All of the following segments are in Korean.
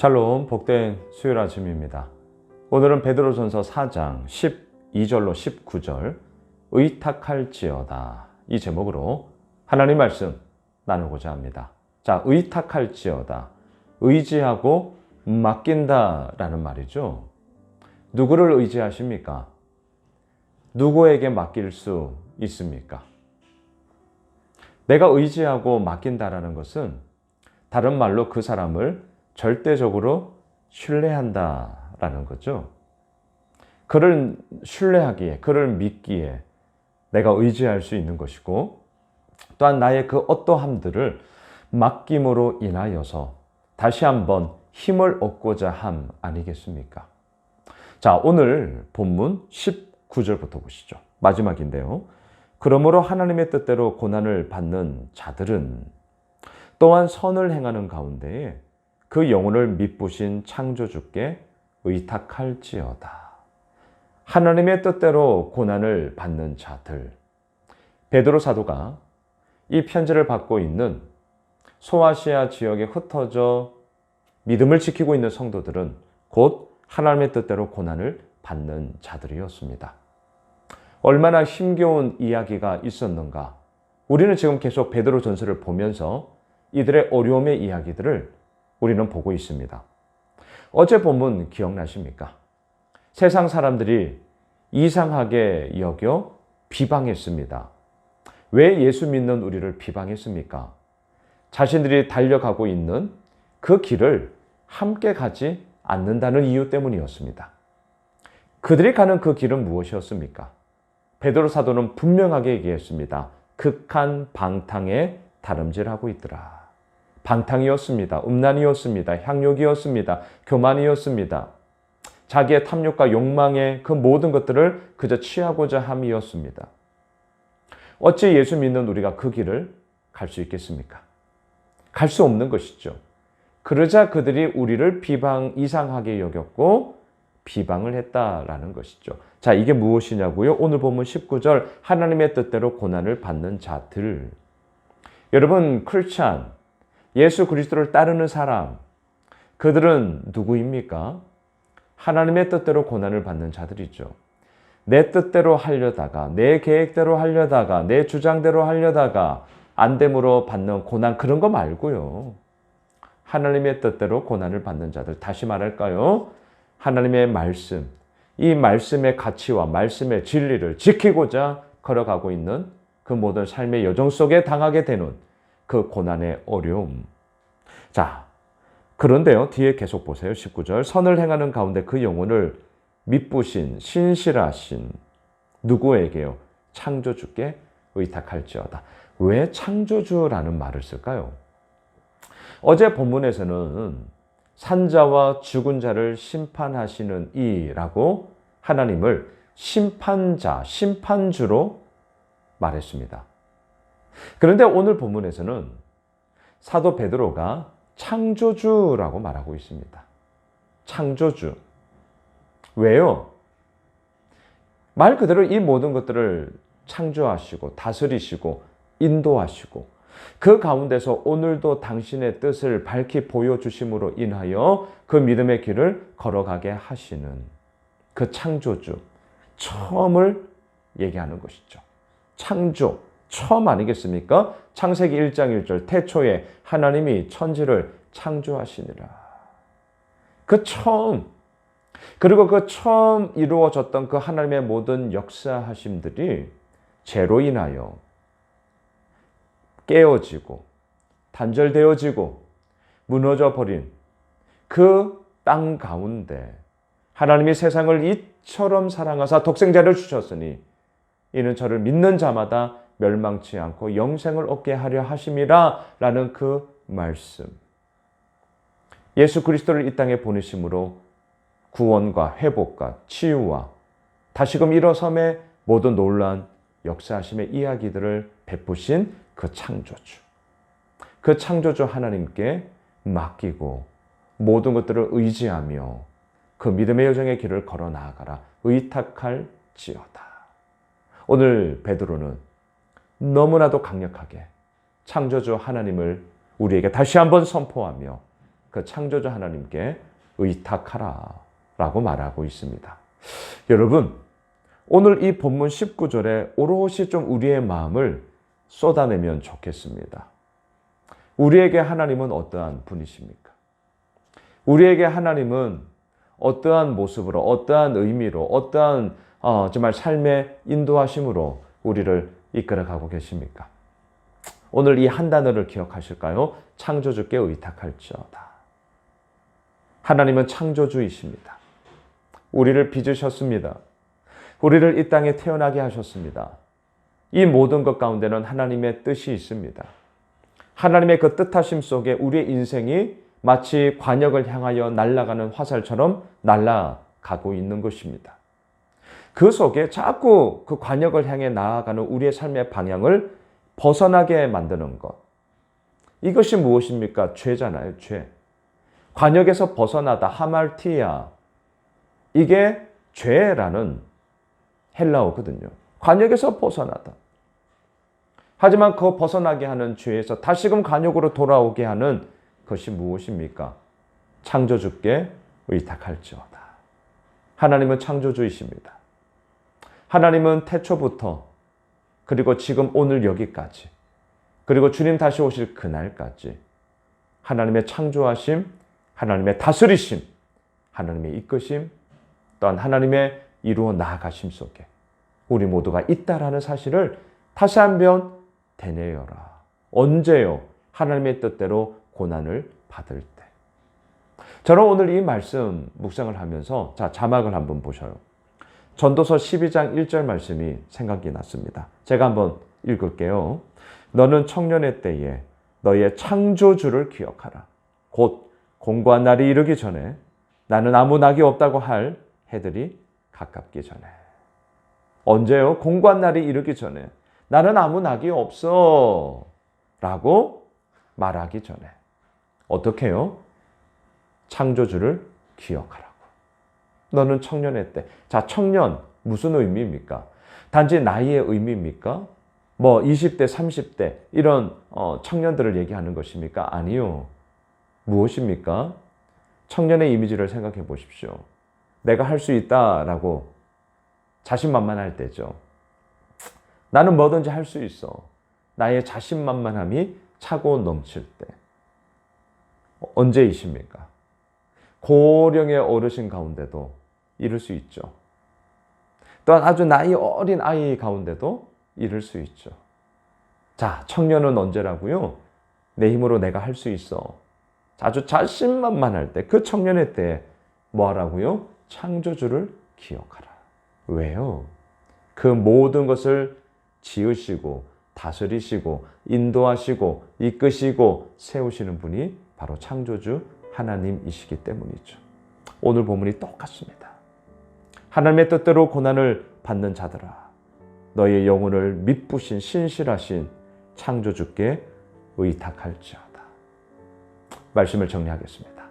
샬롬, 복된 수요일 아침입니다. 오늘은 베드로전서 4장 12절로 19절 의탁할지어다 이 제목으로 하나님 말씀 나누고자 합니다. 자, 의탁할지어다, 의지하고 맡긴다라는 말이죠. 누구를 의지하십니까? 누구에게 맡길 수 있습니까? 내가 의지하고 맡긴다라는 것은 다른 말로 그 사람을 절대적으로 신뢰한다라는 거죠. 그를 신뢰하기에, 그를 믿기에 내가 의지할 수 있는 것이고, 또한 나의 그 어떠함들을 맡김으로 인하여서 다시 한번 힘을 얻고자 함 아니겠습니까? 자, 오늘 본문 19절부터 보시죠. 마지막인데요. 그러므로 하나님의 뜻대로 고난을 받는 자들은 또한 선을 행하는 가운데에 그 영혼을 미쁘신 창조주께 의탁할지어다. 하나님의 뜻대로 고난을 받는 자들. 베드로 사도가 이 편지를 받고 있는 소아시아 지역에 흩어져 믿음을 지키고 있는 성도들은 곧 하나님의 뜻대로 고난을 받는 자들이었습니다. 얼마나 힘겨운 이야기가 있었는가. 우리는 지금 계속 베드로 전서를 보면서 이들의 어려움의 이야기들을 우리는 보고 있습니다. 어제 본문 기억나십니까? 세상 사람들이 이상하게 여겨 비방했습니다. 왜 예수 믿는 우리를 비방했습니까? 자신들이 달려가고 있는 그 길을 함께 가지 않는다는 이유 때문이었습니다. 그들이 가는 그 길은 무엇이었습니까? 베드로 사도는 분명하게 얘기했습니다. 극한 방탕에 다름질하고 있더라. 방탕이었습니다. 음란이었습니다. 향욕이었습니다. 교만이었습니다. 자기의 탐욕과 욕망의 그 모든 것들을 그저 취하고자 함이었습니다. 어찌 예수 믿는 우리가 그 길을 갈 수 있겠습니까? 갈 수 없는 것이죠. 그러자 그들이 우리를 이상하게 여겼고 비방을 했다라는 것이죠. 자, 이게 무엇이냐고요? 오늘 본문 19절 하나님의 뜻대로 고난을 받는 자들. 여러분, 크리스찬, 예수 그리스도를 따르는 사람, 그들은 누구입니까? 하나님의 뜻대로 고난을 받는 자들이죠. 내 뜻대로 하려다가, 내 계획대로 하려다가, 내 주장대로 하려다가 안 됨으로 받는 고난, 그런 거 말고요. 하나님의 뜻대로 고난을 받는 자들, 다시 말할까요? 하나님의 말씀, 이 말씀의 가치와 말씀의 진리를 지키고자 걸어가고 있는 그 모든 삶의 여정 속에 당하게 되는 그 고난의 어려움. 자, 그런데요, 뒤에 계속 보세요. 19절. 선을 행하는 가운데 그 영혼을 미쁘신, 신실하신 누구에게요? 창조주께 의탁할지어다. 왜 창조주라는 말을 쓸까요? 어제 본문에서는 산자와 죽은 자를 심판하시는 이라고 하나님을 심판자, 심판주로 말했습니다. 그런데 오늘 본문에서는 사도 베드로가 창조주라고 말하고 있습니다. 창조주. 왜요? 말 그대로 이 모든 것들을 창조하시고 다스리시고 인도하시고 그 가운데서 오늘도 당신의 뜻을 밝히 보여주심으로 인하여 그 믿음의 길을 걸어가게 하시는 그 창조주. 처음을 얘기하는 것이죠. 창조. 처음 아니겠습니까? 창세기 1장 1절 태초에 하나님이 천지를 창조하시니라. 그 처음, 그리고 그 처음 이루어졌던 그 하나님의 모든 역사하심들이 죄로 인하여 깨어지고 단절되어지고 무너져 버린 그 땅 가운데 하나님이 세상을 이처럼 사랑하사 독생자를 주셨으니 이는 저를 믿는 자마다 멸망치 않고 영생을 얻게 하려 하심이라 라는 그 말씀. 예수 그리스도를 이 땅에 보내심으로 구원과 회복과 치유와 다시금 일어섬의 모든 놀라운 역사하심의 이야기들을 베푸신 그 창조주. 그 창조주 하나님께 맡기고 모든 것들을 의지하며 그 믿음의 여정의 길을 걸어 나아가라. 의탁할지어다. 오늘 베드로는 너무나도 강력하게 창조주 하나님을 우리에게 다시 한번 선포하며 그 창조주 하나님께 의탁하라 라고 말하고 있습니다. 여러분, 오늘 이 본문 19절에 오롯이 좀 우리의 마음을 쏟아내면 좋겠습니다. 우리에게 하나님은 어떠한 분이십니까? 우리에게 하나님은 어떠한 모습으로, 어떠한 의미로, 어떠한 정말 삶의 인도하심으로 우리를 이끌어가고 계십니까? 오늘 이 한 단어를 기억하실까요? 창조주께 의탁할지어다. 하나님은 창조주이십니다. 우리를 빚으셨습니다. 우리를 이 땅에 태어나게 하셨습니다. 이 모든 것 가운데는 하나님의 뜻이 있습니다. 하나님의 그 뜻하심 속에 우리의 인생이 마치 관역을 향하여 날아가는 화살처럼 날아가고 있는 것입니다. 그 속에 자꾸 그 관역을 향해 나아가는 우리의 삶의 방향을 벗어나게 만드는 것. 이것이 무엇입니까? 죄잖아요, 죄. 관역에서 벗어나다, 하말티아. 이게 죄라는 헬라어거든요. 관역에서 벗어나다. 하지만 그 벗어나게 하는 죄에서 다시금 관역으로 돌아오게 하는 것이 무엇입니까? 창조주께 의탁할지어다. 하나님은 창조주이십니다. 하나님은 태초부터 그리고 지금 오늘 여기까지 그리고 주님 다시 오실 그날까지 하나님의 창조하심, 하나님의 다스리심, 하나님의 이끄심, 또한 하나님의 이루어 나아가심 속에 우리 모두가 있다라는 사실을 다시 한번 되뇌어라. 언제요? 하나님의 뜻대로 고난을 받을 때. 저는 오늘 이 말씀 묵상을 하면서 자막을 한번 보셔요. 전도서 12장 1절 말씀이 생각이 났습니다. 제가 한번 읽을게요. 너는 청년의 때에 너의 창조주를 기억하라. 곧 공고한 날이 이르기 전에 나는 아무 낙이 없다고 할 해들이 가깝기 전에. 언제요? 공고한 날이 이르기 전에 나는 아무 낙이 없어 라고 말하기 전에 어떻게 해요? 창조주를 기억하라고. 너는 청년의 때. 자, 청년 무슨 의미입니까? 단지 나이의 의미입니까? 뭐 20대, 30대 이런 청년들을 얘기하는 것입니까? 아니요. 무엇입니까? 청년의 이미지를 생각해 보십시오. 내가 할 수 있다라고 자신만만할 때죠. 나는 뭐든지 할 수 있어. 나의 자신만만함이 차고 넘칠 때. 언제이십니까? 고령의 어르신 가운데도 이룰 수 있죠. 또한 아주 나이 어린 아이 가운데도 이룰 수 있죠. 자, 청년은 언제라고요? 내 힘으로 내가 할 수 있어. 아주 자신만만할 때, 그 청년의 때 뭐 하라고요? 창조주를 기억하라. 왜요? 그 모든 것을 지으시고 다스리시고 인도하시고 이끄시고 세우시는 분이 바로 창조주 하나님이시기 때문이죠. 오늘 본문이 똑같습니다. 하나님의 뜻대로 고난을 받는 자들아, 너의 영혼을 믿부신 신실하신 창조주께 의탁할지어다. 말씀을 정리하겠습니다.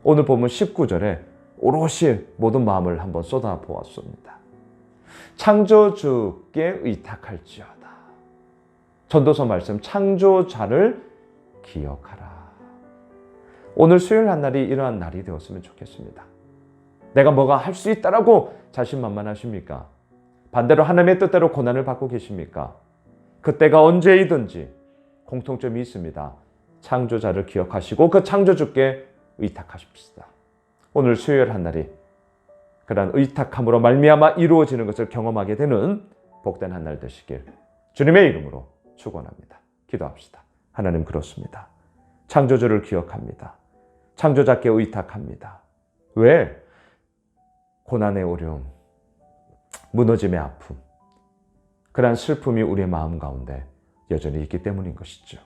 오늘 본문 19절에 오롯이 모든 마음을 한번 쏟아보았습니다. 창조주께 의탁할지어다. 전도서 말씀, 창조자를 기억하라. 오늘 수요일 한 날이 이러한 날이 되었으면 좋겠습니다. 내가 뭐가 할 수 있다라고 자신만만하십니까? 반대로 하나님의 뜻대로 고난을 받고 계십니까? 그때가 언제이든지 공통점이 있습니다. 창조자를 기억하시고 그 창조주께 의탁하십시다. 오늘 수요일 한 날이 그러한 의탁함으로 말미암아 이루어지는 것을 경험하게 되는 복된 한 날 되시길 주님의 이름으로 축원합니다. 기도합시다. 하나님, 그렇습니다. 창조주를 기억합니다. 창조자께 의탁합니다. 왜? 고난의 어려움, 무너짐의 아픔, 그러한 슬픔이 우리의 마음 가운데 여전히 있기 때문인 것이죠.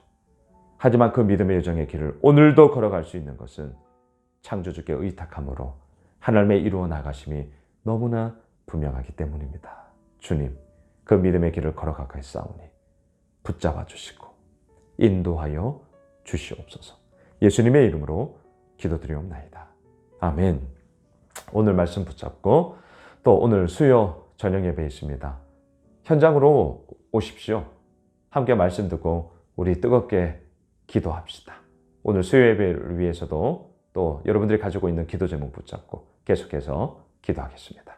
하지만 그 믿음의 여정의 길을 오늘도 걸어갈 수 있는 것은 창조주께 의탁함으로 하나님의 이루어 나가심이 너무나 분명하기 때문입니다. 주님, 그 믿음의 길을 걸어가겠사오니 붙잡아 주시고 인도하여 주시옵소서. 예수님의 이름으로 기도드리옵나이다. 아멘. 오늘 말씀 붙잡고 또 오늘 수요 저녁 예배 있습니다. 현장으로 오십시오. 함께 말씀 듣고 우리 뜨겁게 기도합시다. 오늘 수요 예배를 위해서도 또 또 여러분들이 가지고 있는 기도 제목 붙잡고 계속해서 기도하겠습니다.